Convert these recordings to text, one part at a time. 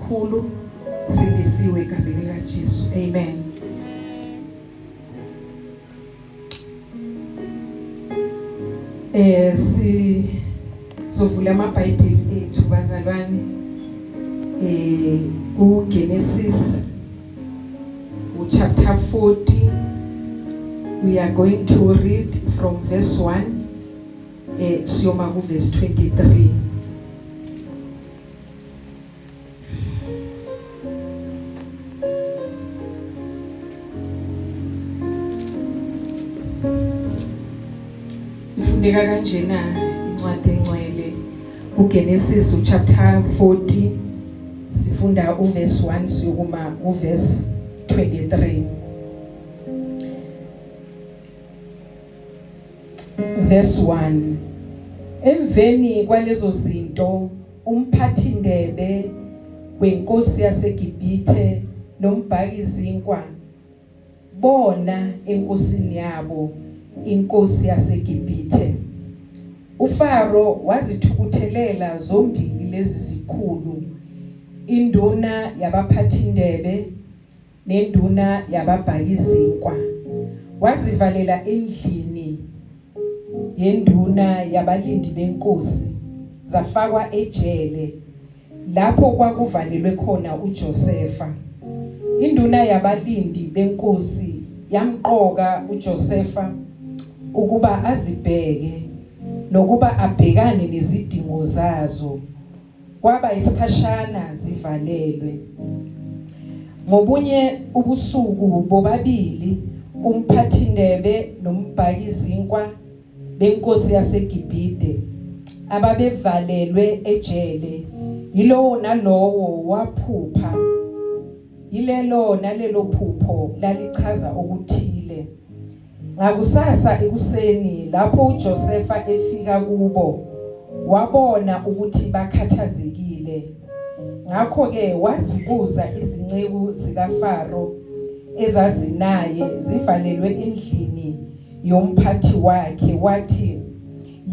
kakhulu, sindisiwe egameni likaJesu. Amen. Sizovula amabhayibheli ethu bazalwane uGenesis chapter 40. We are going to read from verse 1 siyoma ku verse 23. Ifundeka kanjena incwadi engcwele uGenesis chapter 40 sifunda uverse 1 siyokuma uverse 23. Verse 1. Emveni kwalezo zinto umphathindebe wenkosi yaseGibhithe nombhakizinkwa bona enkosini yabo inkosi yaseGibhithe. uFaro wazithukuthelela zombili lezi zikhulu, induna yabaphathindebe nenduna yababhakizinkwa. Wazivalela endlini yenduna yabalindi benkosi, zafakwa ejele lapho kwakuvalelwe khona uJosefa. Induna yabalindi benkosi yamqoka uJosefa ukuba azibheke nokuba abhekane nezidingo zazo. Kwaba isikhashana zivalelwe. Ngobunye ubusuku bobabili umphathindebe nombhakizinkwa benkosi yaseGibhithe ababevalelwe ejele, yilowo nalowo waphupha. Yilelo nalelo phupho lalichaza okuthile. Ngakusasa ekuseni lapho uJosefa efika kubo, wabona ukuthi bakhathazekile. Ngakho-ke wazibuza izinceku zikaFaro ezazinaye zivalelwe endlini yomphathi wakhe, wathi,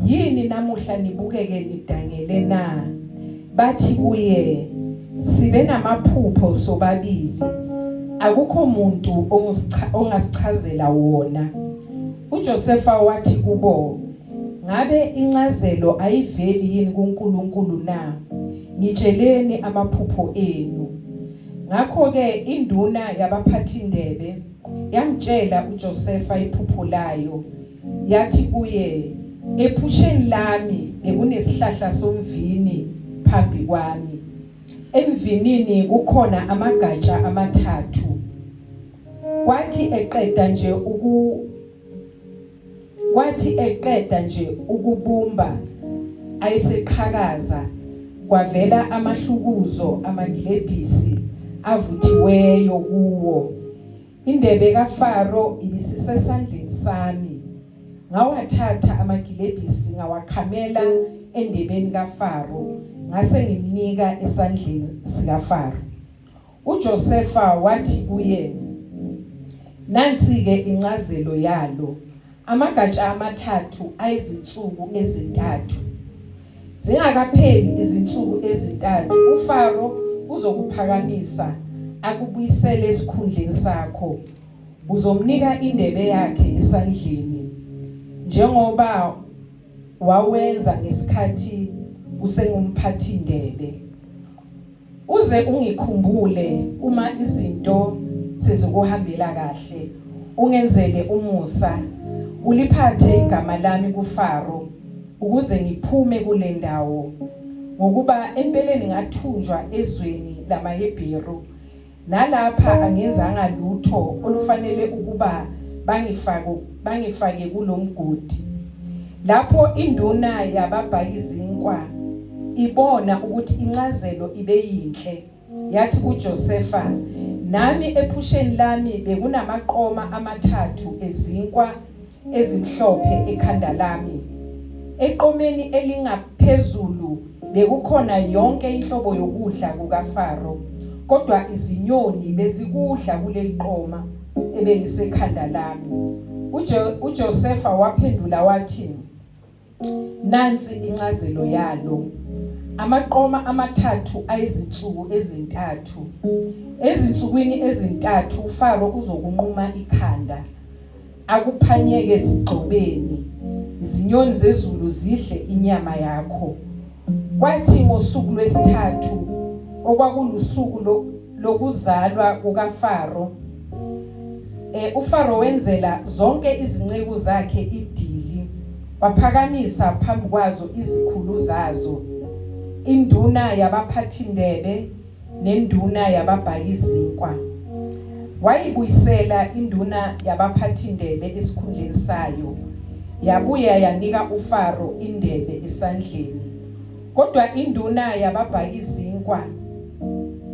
yini namuhla nibukeke nidangele na? Bathi kuye, sibe namaphupho sobabili, akukho muntu ongasichazela wona. uJosefa wathi kubo, ngabe incazelo ayiveli yini kuNkulunkulu na? Ngitsheleni amaphupho enu. Ngakho-ke induna yabaphathindebe yamtshela uJosefa iphupho layo, yathi kuye, ephusheni lami bekunesihlahla somvini phambi kwami. Emvinini kukhona amagatsha amathathu. Kwathi eqeda nje ukubumba ayiseqhakaza, kwavela amahlukuzo amagilebhisi avuthiweyo kuwo. Indebe kaFaro ibisisesandleni sami. Ngawathatha amagilebhisi ngawakhamela endebeni kaFaro, ngase ngimnika esandleni sikaFaro. uJosefa wathi kuye, nansi-ke incazelo yalo. Amagatsha amathathu ayizinsuku ezintathu. Zingakapheli izinsuku ezintathu, uFaro uzokuphakamisa akubuyisele esikhundleni sakho. Uzomnika indebe yakhe esandleni, njengoba wawenza ngesikhathi usengumphathindebe. Uze ungikhumbule uma izinto sezokuhambela kahle, ungenzele umusa, uliphathe igama lami kuFaro, ukuze ngiphume kule ndawo, ngokuba empeleni ngathunjwa ezweni lamaHebheru, nalapha angenzanga lutho olufanele ukuba bangifake kulo mgodi. Lapho induna yababhakizinkwa ibona ukuthi incazelo ibe yinhle, yathi kuJosefa, nami ephusheni lami bekunamaqoma amathathu ezinkwa ezimhlophe ekhanda lami. Eqomeni elingaphezulu bekukhona yonke inhlobo yokudla kukaFaro, kodwa izinyoni bezikudla kuleli qoma ebelisekhanda lami. uJosefa waphendula wathi, nansi incazelo yalo. amaqoma amathathu ayizinsuku ezintathu. Ezinsukwini ezintathu uFaro uzokunquma ikhanda, akuphanyeke sigxobeni, izinyoni zezulu zidle inyama yakho. Kwathi ngosuku lwesithathu, okwakulusuku lokuzalwa kukaFaro, uFaro wenzela zonke izinceku zakhe idili, waphakamisa phambi kwazo izikhulu zazo, induna yabaphathindebe nenduna yababhakizinkwa. Wayibuyisela induna yabaphathindebe esikhundleni sayo, yabuya yanika uFaro indebe esandleni. Kodwa induna yababhakizinkwa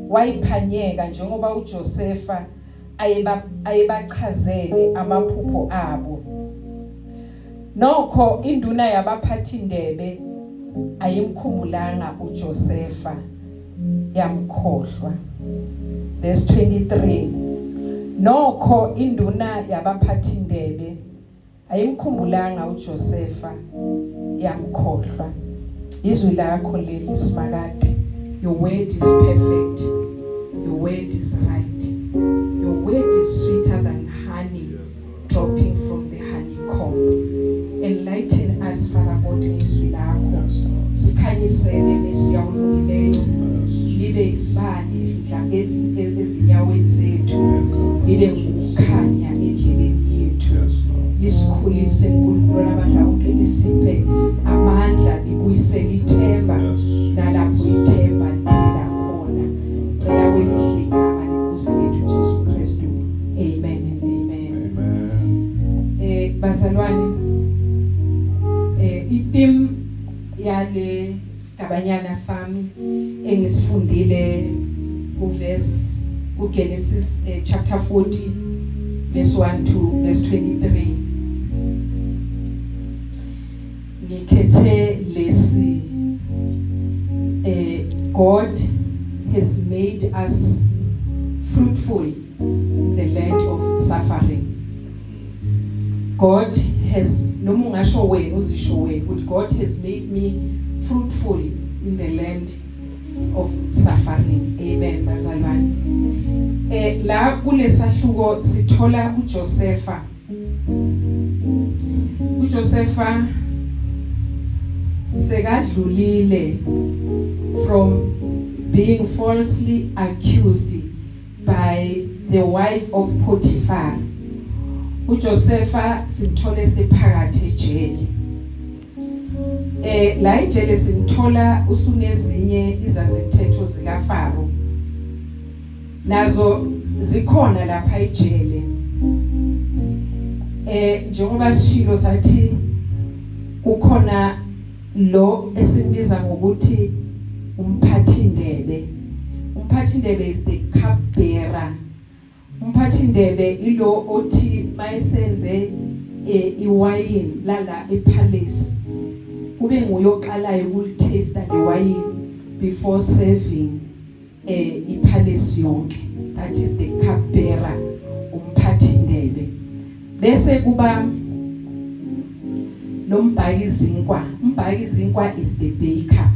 wayiphanyeka njengoba uJosefa ayebachazele amaphupho abo. Nokho induna yabaphathindebe ayimkhumbulanga uJosefa, yamkhohlwa. Verse 23. Nokho induna yabaphathindebe ayimkhumbulanga uJosefa, yamkhohlwa. Izwi lakho leli simakade. Your word is perfect. Your word is right. Your word is sweeter than honey dropping from the honeycomb. Enlighten us, Father God, ngizwi lakho. Sikhanyisele nesiyawulungileyo. Libe isibani ezinyaweni zethu. Libe ukukhanya endleleni yethu. Lisikhulise uNkulunkulu amandla onke, lisiphe amandla, libuyisele ithemba nalapho ithemba lila khona. Sicela welihle igama leNkosi yethu Jesu Kristu. Amen and amen. Amen. Bazalwane, item yale sigabanyana sami engisifundile uGenesis chapter 40 verse 1 to verse 23. Ngikhethe lesi, God has made us fruitful in the land of suffering. God has, noma ungasho wena uzisho wena, but God has made me fruitful in the land of suffering. Amen, bazalwane. La kulesahluko sithola uJosefa. uJosefa sekadlulile from being falsely accused by the wife of Potiphar. uJosefa simthole sephakathi ejele. La ejele simthola usunezinye izazintetho zikaFaro. Nazo zikhona lapha ejele. Njengoba sishilo sathi kukhona lo esimbiza ngokuthi umphathindebe. Umphathindebe is the cupbearer. Umphathindebe ilo othi mayisenze iwayini lala epalace, kube nguyoqalayo ukulitaste the wine before serving ipalace yonke. That is the cupbearer, umphathindebe. Bese kuba lombhakizinkwa. Umbhakizinkwa is the baker.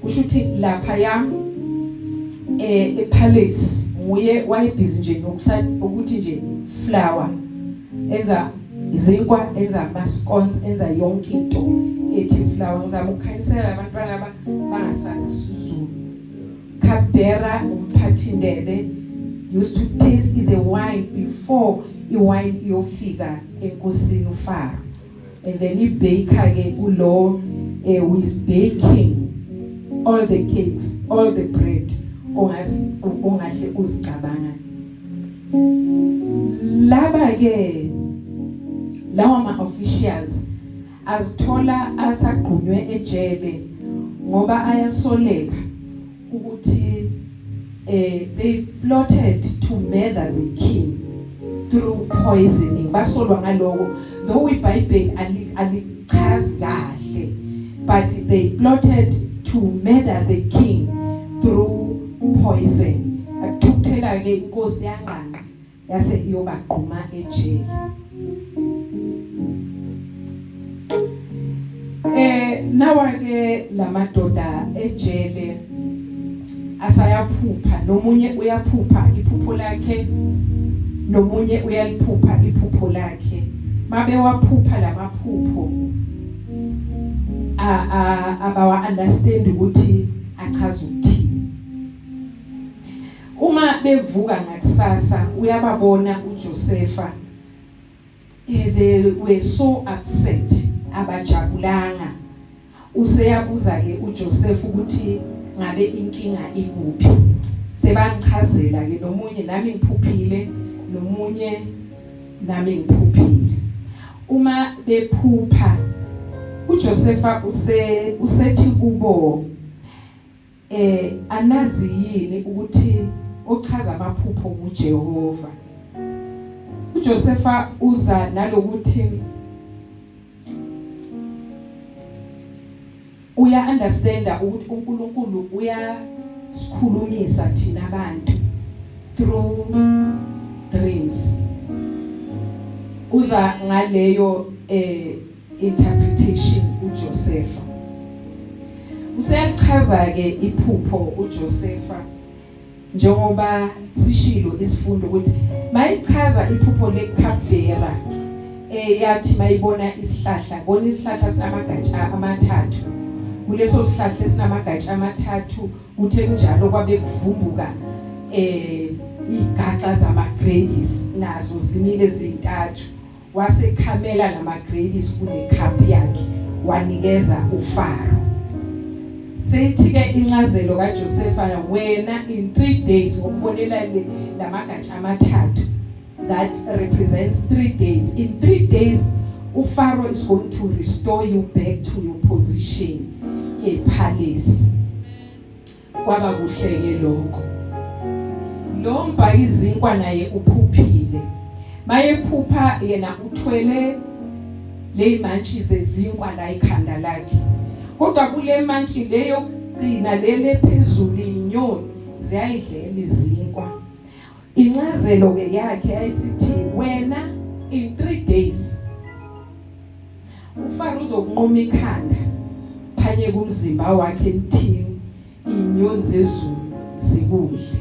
Kusho ukuthi lapha yam epalace nguye wayebhizi nje ukuthi nje flour, enza izinkwa, enza ama-scones, enza yonke into ethi flour. Ngizama ukukhanyisela abantwana bangasazi isiZulu. Cupbearer, umphathindebe, used to taste the wine before iwine iyofika enkosini uFaro. And then i-baker ke ulo who is baking all the cakes, all the bread ongahle uzicabanga. Laba ke lawa ma-officials azithola asagqunywe ejele ngoba ayasoleka ukuthi they plotted to murder the king through poisoning. Basolwa ngaloko, though iBhayibheli alichazi kahle, but they plotted to murder the king through poison. Akuthukuthela ke inkosi yanqanga yase iyobaqhuma ejele. nawa ke lamadoda ejele asayaphupha, nomunye uyaphupha iphupho lakhe, nomunye uyaliphupha iphupho lakhe. Mabe waphupha lamaphupho abawa understand ukuthi achaza ukuthini. Uma bevuka ngakusasa uyababona uJosepha, they were so upset, abajabulanga. Useyabuza ke uJoseph ukuthi ngabe inkinga ikuphi. Sebangichazela ke, nomunye nami ngiphuphile, nomunye nami ngiphuphile. Uma bephupha uJosepha usethi kubo anazi yini ukuthi ochaza amaphupho nguJehova. uJosepha uza nalokuthi uya understand ukuthi uNkulunkulu uyasikhulumisa thina abantu through dreams. Uza ngaleyo interpretation uJosepha. Useyachaza ke iphupho uJosepha njengoba sishilo isifundo ukuthi mayichaza iphupho leKhabhera yathi mayibona isihlahla, bona isihlahla sinamagatsha amathathu. Kuleso sihlahla esinamagatsha amathathu kuthe njalo kwabe kuvumbuka igaxa zamagrapes nazo zimile zintathu. Wasekhamela namagrapes kule cup yakhe wanikeza uFaro. Seyithi ke incazelo kaJosepha, wena in 3 days ngokubonela lamagatsha amathathu, that represents 3 days. In 3 days uFaro is going to restore you back to your position epalace. Kwaba kuhle ke lokho. Lo mbayizinkwa naye uphuphile. Mayephupha yena uthwele le mantshi zezinkwa la ikhanda lakhe. Kodwa kule mantshi leyo gcina lele phezulu inyoni ziyayidlela izinkwa. Incazelo ke yakhe ayisithi wena in 3 days uFaro uzokunquma ikhanda phanye kumzimba wakhe emthini, inyoni zezulu zikudle.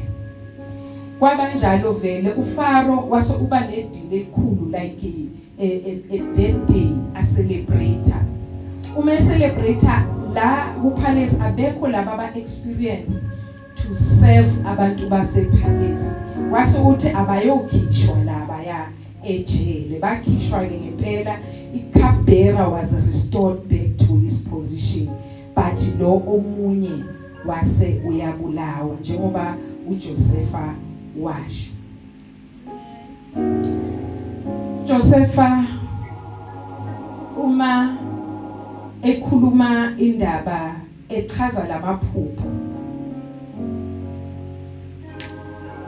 Kwabanjalo vele uFaro wase uba nedile elikhulu like a birthday a celebrator. Uma celebrator la kuPalace abekho laba aba experience to serve abantu basePalace. Wase uthi abayokhishwa laba ya ejele, bakhishwa ke ngempela. iKhabhera was restored back to his position, but lo omunye wase uyabulawa njengoba uJosepha washo. Josepha uma ekhuluma indaba echaza lamaphupho,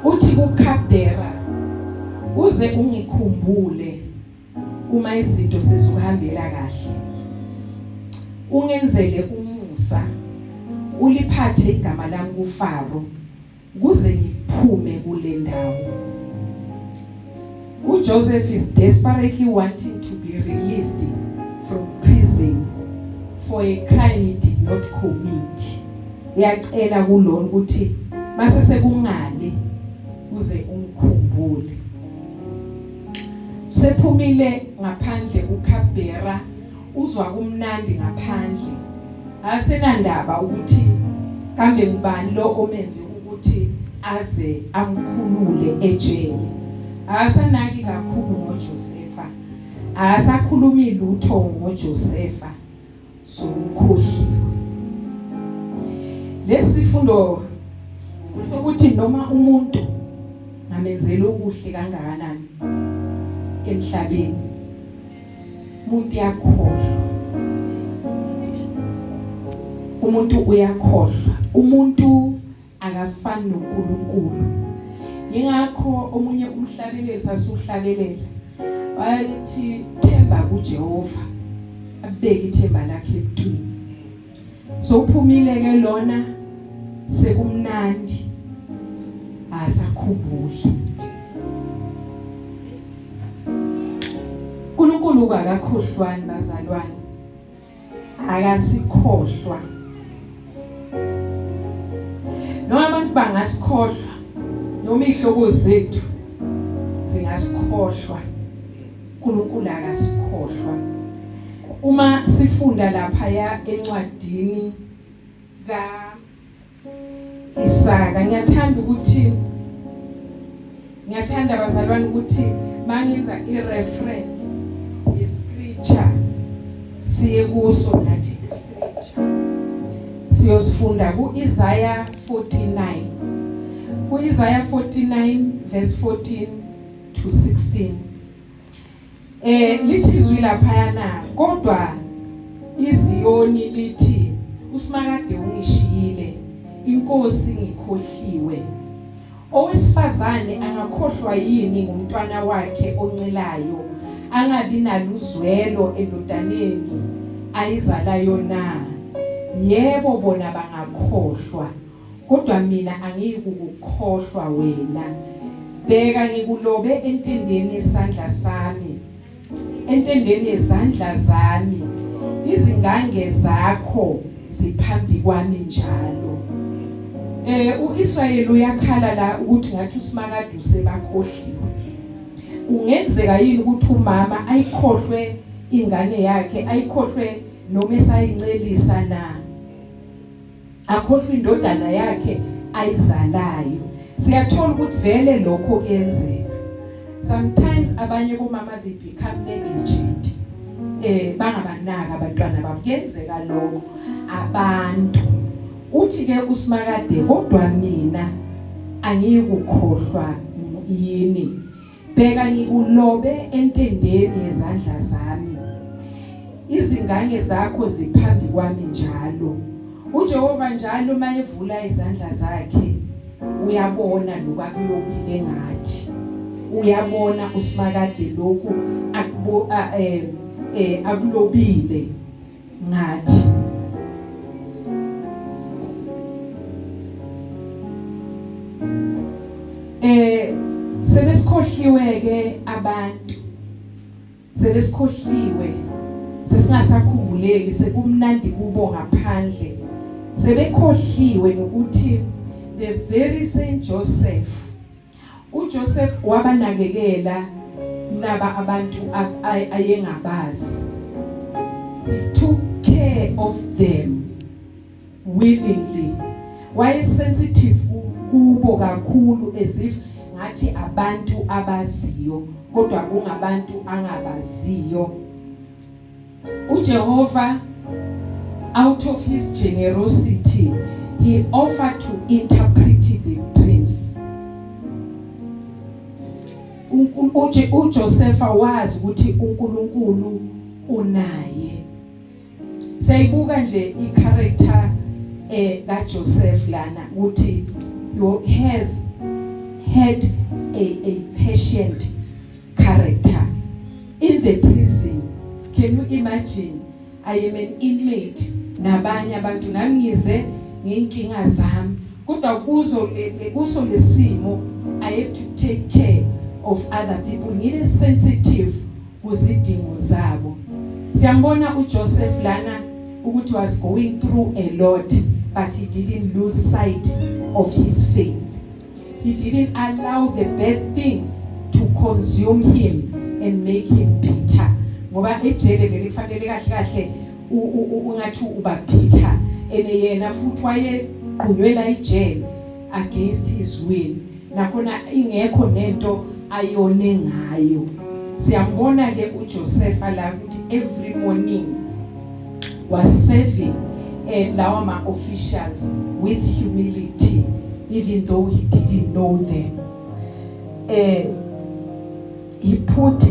uthi kuKhabhera uze ungikhumbule uma izinto sezihambela kahle, ungenzele umusa, uliphathe igama lami kuFaro kuze ngiphume kule ndawo. uJoseph is desperately wanting to be released from prison for a crime he did not commit. Uyacela kulona ukuthi mase sekungale uze umkhumbule. Sephumile ngaphandle uKhabhera, uzwa kumnandi ngaphandle. Asenandaba ukuthi kambe ngubani lo omenze ukuthi aze amkhulule ejele. Asanaki kakhulu ngoJosepha, asakhulumi lutho ngoJosepha, somkhohliwe. Lesifundo ukuthi noma umuntu ngamenzela okuhle kangakanani emhlabeni, umuntu yakhohlwa. Umuntu uyakhohlwa. Umuntu akafani noNkulunkulu. Yingakho omunye umhlabeleli asuhlabelela wathi themba kuJehova, abeke ithemba lakhe ebuntwini. So uphumile ke lona sekumnandi, asakhumbule. uNkulunkulu akakhohlwani bazalwane, akasikhohlwa. Noma abantu bangasikhohlwa, noma ihlobo zethu zingasikhohlwa, uNkulunkulu akasikhohlwa. Uma sifunda lapha encwadini Isaka, ngiyathanda bazalwane ukuthi mangenza i-reference ye-scripture siye kuso nathi i-scripture siyosifunda ku-Isaiah 49. Ku-Isaiah 49 verse 14 to 16. Lithi izwi laphayana, kodwa iZiyoni lithi uSimakade ungishiyile, inkosi ngikhohliwe. Owesifazane angakhohlwa yini ngumntwana wakhe oncilayo, angabi naluzwelo endodaneni ayizalayo na? Yebo, bona bangakhohlwa, kodwa mina angikukukhohlwa wena. Bheka ngikulobe entendeni isandla sami, entendeni izandla zami, izingange zakho ziphambi kwami njalo. uIsrayeli uyakhala la ukuthi ngathi uSimakade usebakhohliwe. Ungenzeka yini ukuthi umama ayikhohlwe ingane yakhe, ayikhohlwe noma esayincelisa na? Akhohlwe indodana yakhe ayizalayo. Siyathola ukuthi vele lokho kuyenzeka. Sometimes abanye bomama they become negligent. Bangabanaka abantwana babo. Kuyenzeka lokho abantu. Uthi ke uSimakade, kodwa mina angikukhohlwa yini. Bheka ngikulobe entendeni yezandla zami, izingange zakho ziphambi kwami njalo. uJehova njalo mayevula izandla zakhe uyabona lokukulobile ngathi. Uyabona uSimakade lokhu akulobile ngathi. Sebesikhohliwe ke abantu, sebesikhohliwe, sesingasakhumbuleki, sekumnandi kubo ngaphandle. Sebekhohliwe nokuthi the very same Joseph, uJoseph wabanakekela naba abantu ayengabazi. He took care of them willingly. Why sensitive kubo kakhulu, as if ngathi abantu abaziyo kodwa kungabantu angabaziyo. uJehova, out of his generosity, he offered to interpret the dreams. uJoseph wazi ukuthi uNkulunkulu unaye. Sayibuka nje i-character kaJoseph lana ukuthi he has had a patient character in the prison. Can you imagine? I am an inmate, nabanye abantu nami ngize nginkinga zami, kodwa kuzo lesimo I have to take care of other people. Ngibe sensitive kuzidingo zabo. Siyambona uJoseph lana ukuthi was going through a lot, but he didn't lose sight of his faith. He didn't allow the bad things to consume him and make him bitter. Ngoba ejele vele kufanele kahle kahle ungathi uba bitter, yena futhi wayeqhunyelwa ijele against his will, nakhona ingekho nento ayone ngayo. Siyambona ke uJoseph la ukuthi every morning was serving lawa ma-officials with humility, even though he didn't know them. He put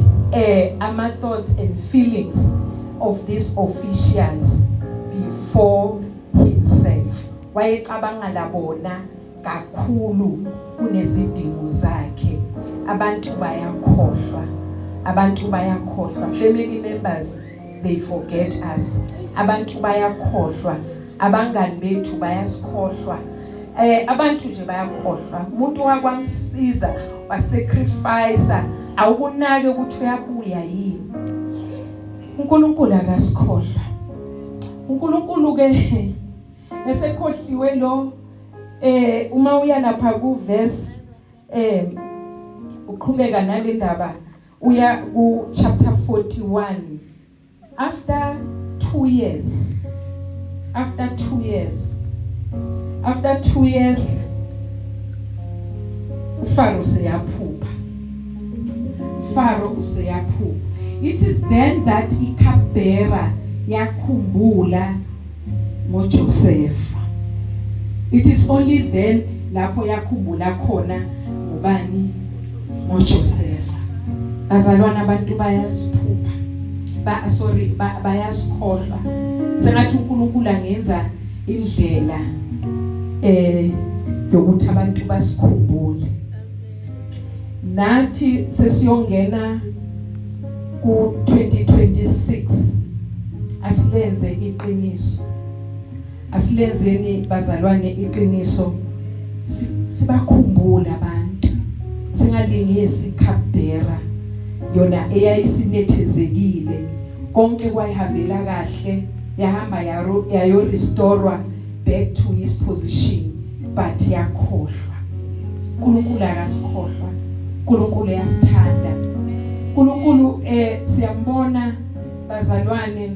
my thoughts and feelings of these officials before himself. Wayecabanga labona kakhulu kunezidingo zakhe. Abantu bayakhohlwa. Family members, they forget us. Abantu bayakhohlwa. Abangani bethu bayasikhohlwa. Abantu nje bayakhohlwa. Umuntu wakwamsiza wasacrifice, awukunake ukuthi uyabuya yini. uNkulunkulu akasikhohlwa. uNkulunkulu ke esekhohliwe lo uma uya lapha ku verse uqhubeka nale ndaba uya ku chapter 41 after 2 years uFaro seyaphupha it is then that iKhabhera yakhumbula ngoJosepha. It is only then lapho yakhumbula khona ngubani ngoJosepha. Bazalwana abantu bayasiphupha bayasikhohlwa. Sengathi uNkulunkulu angenza indlela yokuthi abantu basikhumbule. Nathi sesiyongena ku 2026 asilenze iqiniso. Asilenzeni bazalwane iqiniso. Sibakhumbula abantu. Singalingisi iKhabhera yona eyayisinethezekile. Konke kwayihambela kahle, yahamba yayo restorwa back to his position, but yakhohlwa. uNkulunkulu akasikhohlwa. uNkulunkulu uyasithanda. uNkulunkulu siyambona bazalwane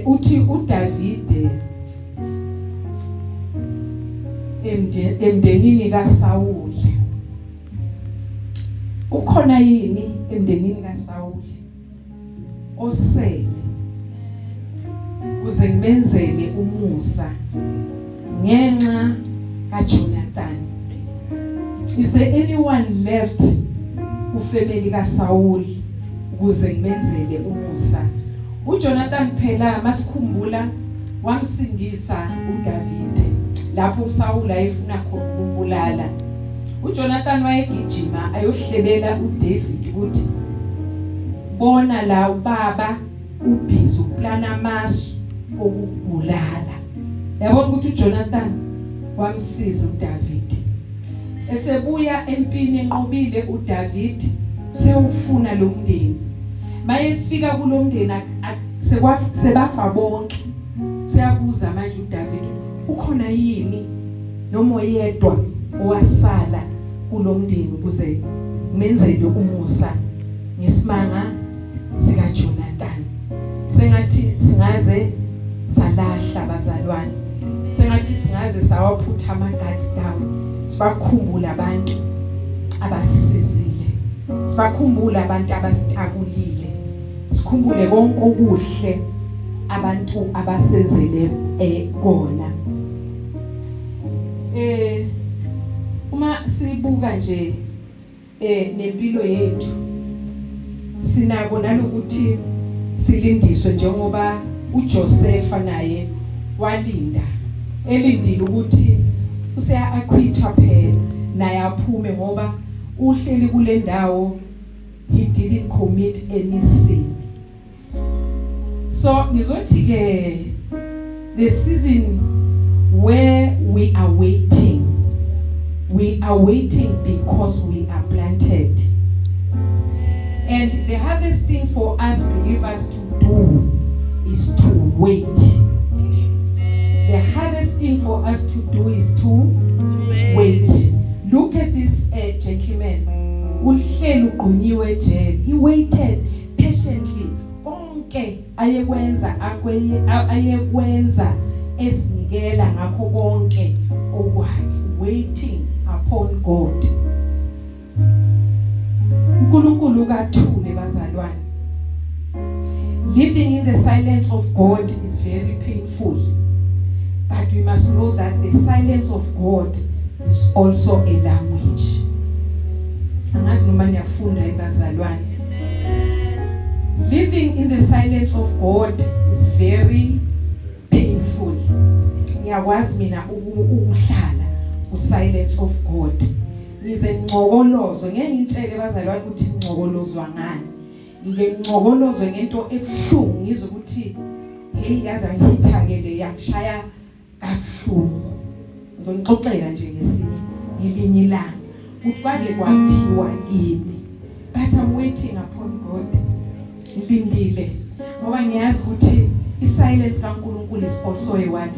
uthi uDavide emndenini kaSawuli. Ukhona yini emndenini kaSawuli osele uze ngimenzele umusa ngenxa kaJonathan? Is there anyone left ufamily kaSawuli ukuze ngimenzele umusa? uJonathan phela masikhumbula wamsindisa uDavide lapho uSawuli ayefuna khona ukumbulala. uJonathan wayegijima ayohlebela uDavid ukuthi bona la ubaba ubhizi uplana amasu okubulala. Yabona ukuthi uJonathan wamsiza uDavid. Esebuya empini enqobile uDavid sewufuna lo mndeni. Mayefika kulomndeni sebafa bonke. Siyabuza manje uDavid ukhona yini noma oyedwa owasala kulomndeni ukuze menzele umusa ngesimanga sika Jonathan. Sengathi singaze salahla bazalwane. Sengathi singaze sawaphutha amagazi down. Sibakhumbula abantu abasisizile. Sibakhumbula abantu abasitakulile. Sikhumbule konke okuhle abantu abasenzele kona. Uma sibuka nje nempilo yethu sinako nalokuthi silindiswe njengoba uJosepha naye walinda elindile ukuthi useya acquitwa phela naye aphume ngoba uhleli kule ndawo he didn't commit any sin. So nizothi ke the season where we are waiting because we are planted, and the hardest thing for us believers to do is to wait. The hardest thing for us to do is to wait. Look at this gentleman. Uhleli uqhunyiwe ejele. He waited patiently. Konke ayekwenza esinikela ngakho konke okwakhe, waiting upon God. uNkulunkulu kathule bazalwane. Living in the silence of God is very painful, but we must know that the silence of God is also a language. Angazi noma niyafunda bazalwane. Living in the silence of God is very painful. Ngiyakwazi mina ukuhlala ku-silence of God. Ngize ngcokolozwe, ngeke ngitshele bazalwane ukuthi ngcokolozwa ngani. Ngike ngcokolozwe ngento ebuhlungu ngizwe ukuthi hey yaza ngithakele yashaya kabuhlungu. Ngizonixoxela nje ngelinye ilanga ukuthi kwake kwathiwa kimi, but I'm waiting upon God. Ngilindile ngoba ngiyazi ukuthi isilence kaNkulunkulu is also a what?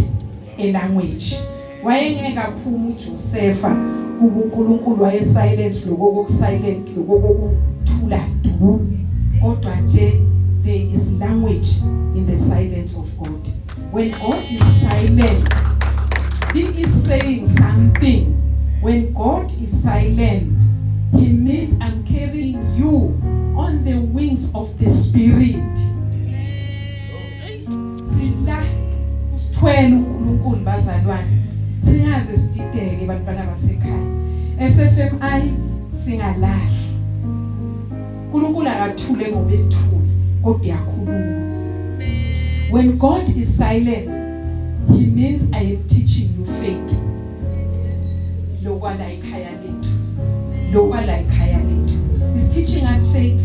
A language. Wayengeke aphuma uJosepha uNkulunkulu waye silent lokho silent lokho kuthula du. Kodwa nje there is language in the silence of God. When God is silent, He is saying something. When God is silent, He means I'm carrying you on the wings of the Spirit. Sila usithwele uNkulunkulu bazalwane. Singaze sidideke bantwana basekhaya. SFMI singalahli. uNkulunkulu akathule ngoba ethule, kodwa yakhuluma. When God is silent, He means I am teaching you faith. Lokwala ikhaya lethu. Lokwala ikhaya lethu. He's teaching us faith.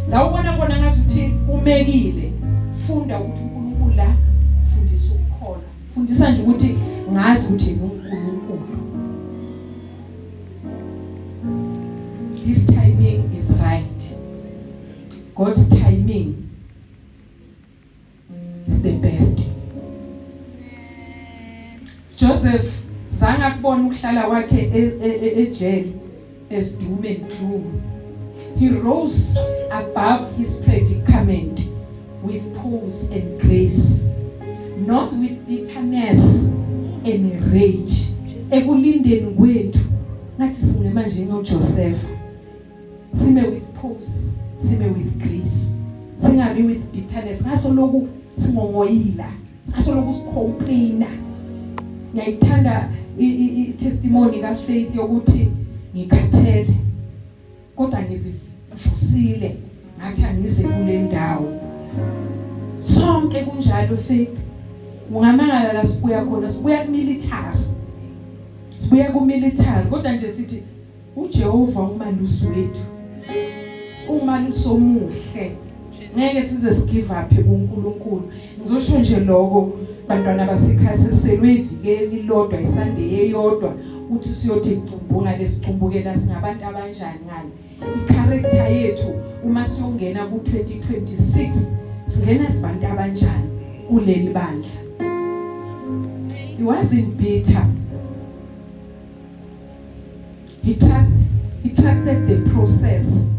La ubona kona ngazuthi umekile. Funda ukuthi uNkulunkulu la fundisa ukukholwa. Fundisa nje ukuthi ngazi ukuthi uNkulunkulu. His timing is right. God's timing is the best. Joseph zange akubona ukuhlala kwakhe ejele as doom and gloom. He rose above his predicament with pause and grace, not with bitterness and rage. Ekulindeni kwethu ngathi singema njengoJoseph. Sime with pause, sime with grace. Singabi with bitterness. Ngasoloko singongoyila, ngasoloko sicomplaina. Ngiyayithanda i-testimony kaFaith yokuthi ngikhathele kodwa ngizivusile ngathi angize kule ndawo. Sonke kunjalo Faith. Ungamangala la sibuya khona, sibuya kumilitary. Sibuya kumilitary kodwa nje sithi uJehova umalusi wethu. Umalusi omuhle. Ngeke size sigive up kuNkulunkulu. Ngizosho nje lokho bantwana basekhaya seselwe ivikeli lodwa iSunday eyodwa uthi siyothi icumbuka lesicumbukela singabantu abanjani ngale. I-character yethu uma siyongena ku-2026 singena sibantu abanjani kuleli bandla. He wasn't bitter. He trusted the process.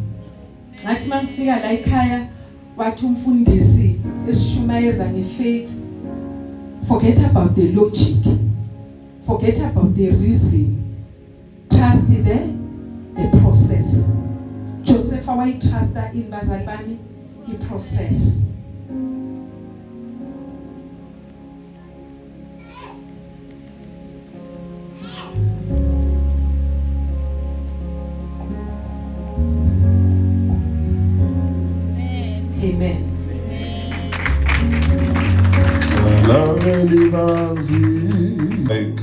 Ngathi mangifika la ekhaya wathi umfundisi esishumayeza ngefaith, forget about the logic, forget about the reason, trust the process. Joseph wayetrasta in bazali bami i-process. Amen. Like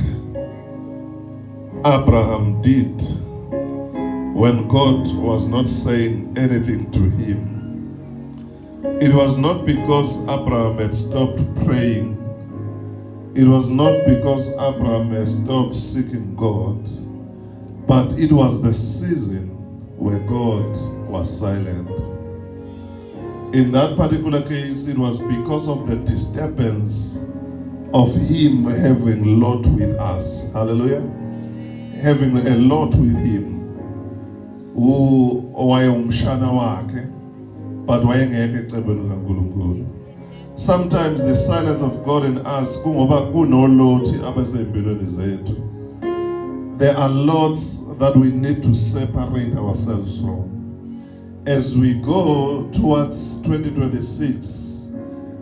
Abraham did when God was not saying anything to him. It was not because Abraham had stopped praying. It was not because Abraham had stopped seeking God, but it was the season where God was silent. In that particular case, it was because of the disturbance of him having Lot with us. Hallelujah. Having a lot with him. Who wayumshana wake, but wayengeke ecebeni kaNkulunkulu. Sometimes the silence of God in us kungoba kunolothi abasempilweni zethu. There are lots that we need to separate ourselves from. As we go towards 2026,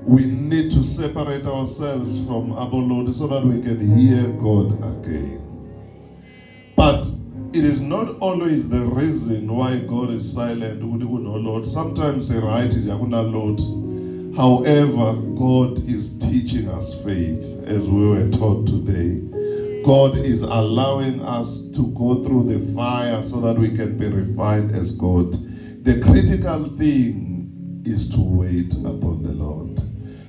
we need to separate ourselves from Abolodi so that we can hear God again. But it is not always the reason why God is silent. Sometimes He writes, however, God is teaching us faith, as we were taught today. God is allowing us to go through the fire so that we can be refined as God. The critical thing is to wait upon the Lord.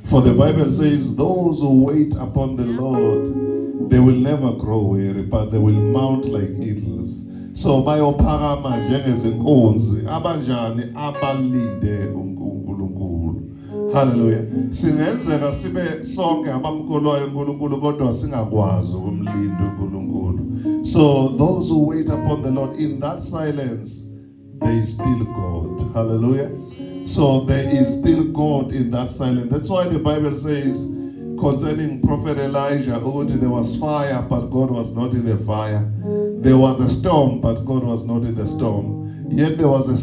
For the Bible says, those who wait upon the Lord, they will never grow weary, but they will mount like eagles. So bayophakama njengezinkunzi abanjani abalinde uNkulunkulu. Hallelujah. Singenzeka sibe sonke abamkholwayo uNkulunkulu kodwa singakwazi ukumlinda uNkulunkulu. So those who wait upon the Lord in that silence, there is still God. Hallelujah. So there is still God in that silence. That's why the Bible says concerning Prophet Elijah, there was fire, but God was not in the fire. There was a storm, but God was not in the storm. Yet there was a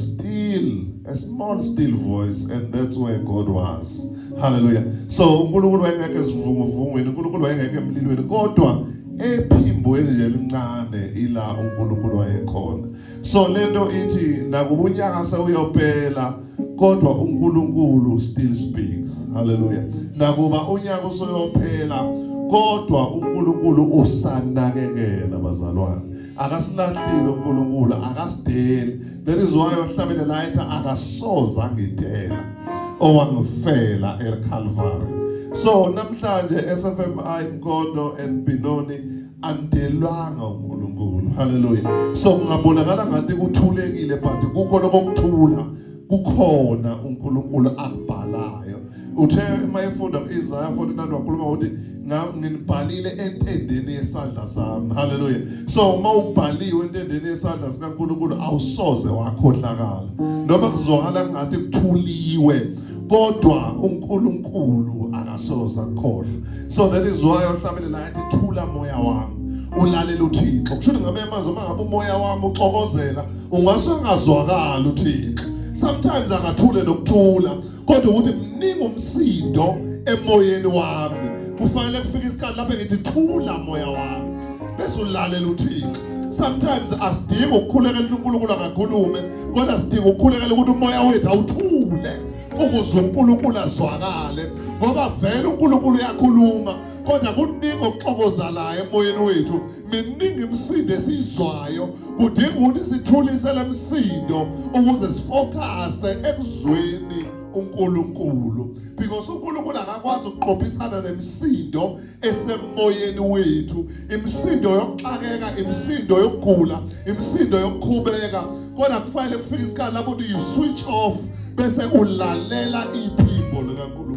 small still voice, and that's where God was. Hallelujah. So uNkulunkulu wayengeke sivunguvungweni, uNkulunkulu wayengeke emlilweni, kodwa ephimbweni nje elincane ila uNkulunkulu wayekhona. So lento ithi nakuba unyaka sewuyophela kodwa uNkulunkulu still speaks. Hallelujah. Nakuba unyaka usoyophela kodwa uNkulunkulu usanakekela bazalwane. Akasilahlile uNkulunkulu, akasideli. That is why uhlabele layitha akasoza angidela owangifela eCalvary. So namhlanje SFMI Mkondo and Binoni andelwanga uNkulunkulu. Hallelujah. So kungabonakala ngathi kuthulekile, but kukho lokuthula kukhona uNkulunkulu akubhalayo. Uthe mayefunda Isaiah 49 wakhuluma ukuthi nginibhalile entendeni yesandla sami. Hallelujah. So mawubhaliwe entendeni yesandla sikaNkulunkulu awusoze wakhohlakala. Noma kuzwakala ngathi kuthuliwe, kodwa uNkulunkulu akasoze akhohlwe. So that is why uhlabele la yathi thula moya wami ulalela uThixo. Kusho ngabe amazwi mangabe umoya wami uxokozela ungasangazwakala uThixo. Sometimes akathule nokuthula, kodwa ukuthi mningi umsindo emoyeni wami. Kufanele kufike isikhathi lapho ngithi thula moya wami bese ulalela uThixo. Sometimes asidinga ukukhulekela ukuthi uNkulunkulu akakhulume, kodwa sidinga ukukhulekela ukuthi umoya wethu awuthule ukuze uNkulunkulu azwakale, ngoba vele uNkulunkulu uyakhuluma kodwa kuningi okuxokozalayo emoyeni wethu. Miningi imisindo esizwayo, kudinga ukuthi sithulise le msindo ukuze sifocuse ekuzweni uNkulunkulu, because uNkulunkulu akakwazi ukuqophisana nemisindo esemoyeni wethu, imisindo yokuxakeka, imisindo yokugula, imisindo yokukhubeka. Kodwa kufanele kufike isikhathi lapho ukuthi you switch off bese ulalela iphimbo likaNkulunkulu.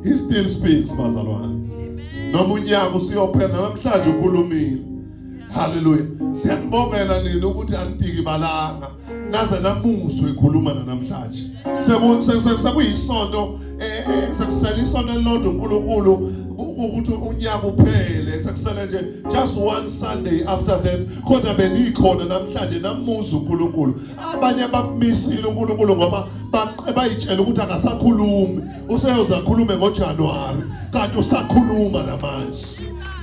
He still speaks bazalwane. Noma unyaka usiyophela namhlanje ukhulumile. Hallelujah. Siyanibongela nini ukuthi anitiki balanga naze namuswe ekhuluma namhlanje. Sekuyisonto sekusela isonto elilodwa uNkulunkulu ukuthi unyaka uphele, sekusele nje just one Sunday after that. Kodwa benikhona namhlanje namuza uNkulunkulu. Abanye bamisile uNkulunkulu ngoba bayitshela ukuthi akasakhulumi, useyoza khulume ngoJanuary, kanti usakhuluma namanje.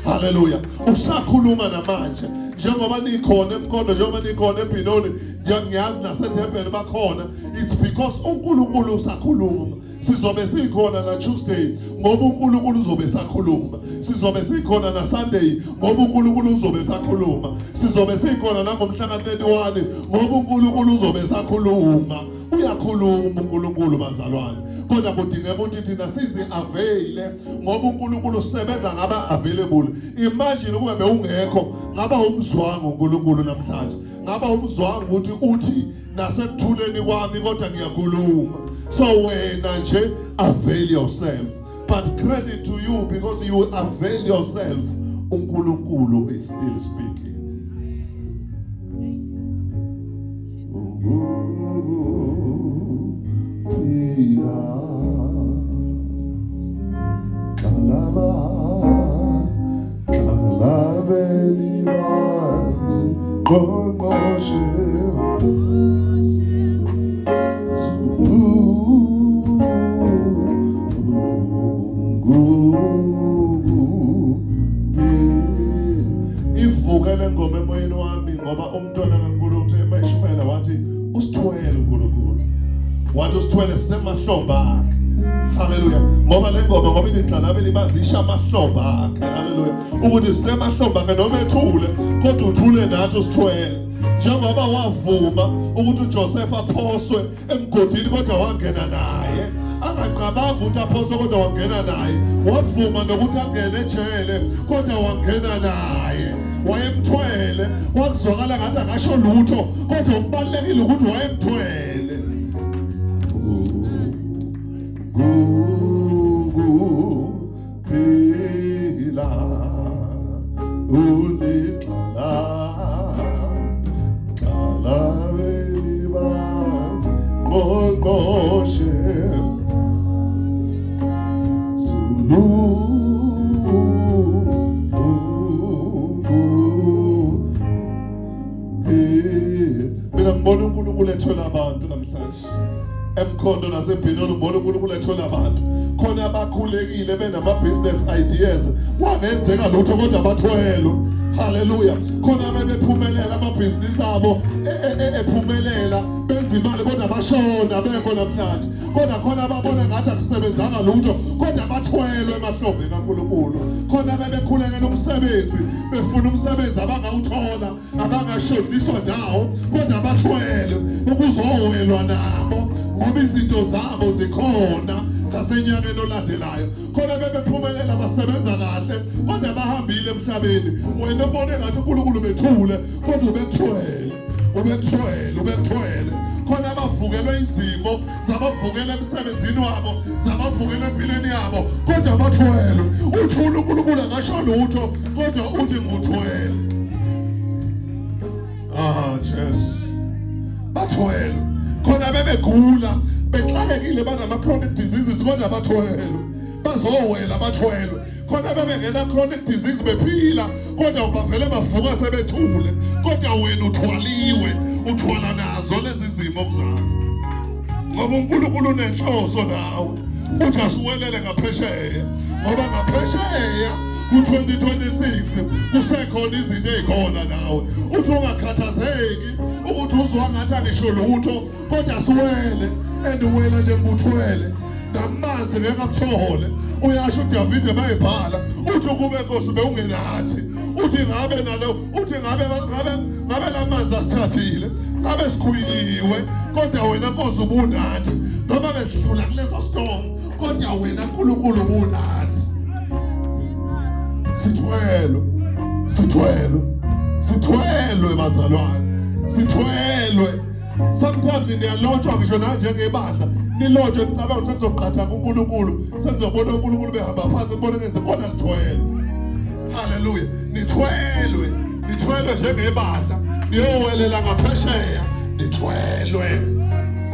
Hallelujah. Usakhuluma namanje. Njengoba nikhona eMkondo, njengoba nikhona eBinoni, ngiyazi naseDurban bakhona. It's because uNkulunkulu usakhuluma. Sizobe sikhona na Tuesday ngoba uNkulunkulu uzobe sakhuluma. Sizobe sikhona na Sunday ngoba uNkulunkulu uzobe sakhuluma. Sizobe sikhona na ngomhla ka31 ngoba uNkulunkulu uzobe sakhuluma. Uyakhuluma uNkulunkulu bazalwane. Kodwa kudingeka ukuthi thina sizi avail ngoba uNkulunkulu usebenza ngaba available. Imagine ukube bewungekho ngaba umzwangu uNkulunkulu namhlanje. Ngaba umzwangu uthi nasekuthuleni kwami kodwa ngiyakhuluma. So wena nje avail yourself. But credit to you because you avail yourself. uNkulunkulu is still speaking. Ivukele ngoma emoyeni wami ngoba umntwana kaNkulunkulu uthe mayishumela wathi usithwele uNkulunkulu. Wathi usithwele semahlombe akhe. Hallelujah. Ngoba le ngoma ngoba ithi gxalabe libanzi isha amahlombe akhe. Hallelujah. Ukuthi semahlombe akhe noma ethule kodwa uthule nathi usithwele. Njengoba wavuma ukuthi uJoseph aphoswe emgodini kodwa wangena naye. Angaqabanga ukuthi aphoswe kodwa wangena naye. Wavuma nokuthi angene ejele kodwa wangena naye. Wayemthwele, wakuzwakala ngathi akasho lutho kodwa ukubalekile ukuthi wayemthwele. ukuphila ulixala xala beliba ngoqoshe mina ngibona uNkulunkulu ethola abantu namhlanje emkhondo nasebhinoni. Ngibona uNkulunkulu ethola abantu khona abakhulekile benama-business ideas, kwangenzeka lutho kodwa bathwelwe. Haleluya. Khona bebephumelela amabhizinisi abo ephumelela benza imali kodwa bashona bekho namhlanje. Kodwa khona ababona ngathi akusebenzanga lutho kodwa bathwelwe emahlombe kaNkulunkulu. Khona bebekhulekela umsebenzi befuna umsebenzi abangawuthola abangashotliswa ndawo kodwa bathwelwe ukuzowelwa nabo ngoba izinto zabo zikhona ngasenyakeni olandelayo. Khona bebephumelela basebenza kahle kodwa bahambile emhlabeni. Wena ubone ngathi uNkulunkulu ubethule kodwa ubekuthwele. Khona abavukelwe izimo zabavukela emsebenzini wabo, zabavukela empilweni yabo kodwa bathwele. Uthule uNkulunkulu angasho lutho kodwa uthi ngikuthwele. Jesu. Bathwele. Khona bebegula bexakekile banama-chronic diseases kodwa bathwele. Bazowela bathwele. Khona bebengena chronic disease bephila kodwa ubavele bavuka sebethule kodwa wena uthwaliwe, uthwala nazo lezi zimo kuzayo ngoba uNkulunkulu unenhloso nawe. Uthi asiwelele ngaphesheya ngoba ngaphesheya ku-2026 kusekhona izinto ey'khona nawe. Uthi ungakhathazeki ukuthi uzwa ngathi angisho lutho kodwa siwele and uwela nje nguthwele. Namanzi ngeke akuthole. Uyasho uDavide bayibhala uthi kube Nkosi bewungenathi. Uthi ngabe nalo uthi ngabe lamanzi asithathile ngabe sikhwiyiwe kodwa wena Nkosi ubunathi. Noma besidlula kuleso storm kodwa wena uNkulunkulu ubunathi. Sithwelwe bazalwane, sithwelwe. Sometimes niyalotshwa ngisho nanjengebandla nilotshwe nicabanga senizoqhatha kuNkulunkulu, senizobona uNkulunkulu behamba phansi nibone ngenze kodwa nithwelwe. Haleluya. Nithwelwe njengebandla niyowelela ngaphesheya nithwelwe.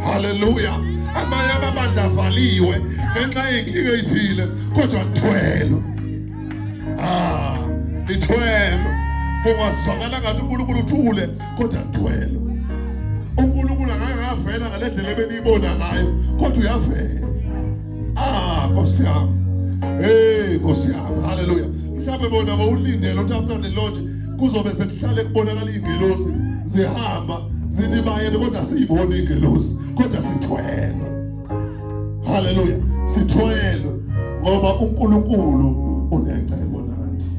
Haleluya. Amanye amabandla avaliwe ngenxa yenkinga ethile kodwa nithwelwe. Nithwelwe. Kungazwakala ngathi uNkulunkulu uthule kodwa nithwelwe. uNkulunkulu angavela ngale ndlela ebeniyibona ngayo kodwa uyavela. Nkosi yami. Nkosi yami. Haleluya. Mhlawumbe bona bawulindele ukuthi after the launch kuzobe sekuhlale kubonakala iy'ngelosi zihamba zithi bayele kodwa siyibona iy'ngelosi kodwa sithwelwe. Haleluya. Sithwelwe ngoba uNkulunkulu unecebo nathi.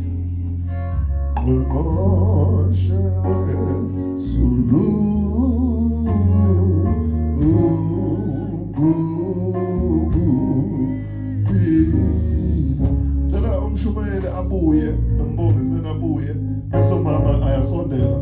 Ngqoshe sulu cela umshumayeli abuye, nombongiseni abuye, bese umama ayasondela.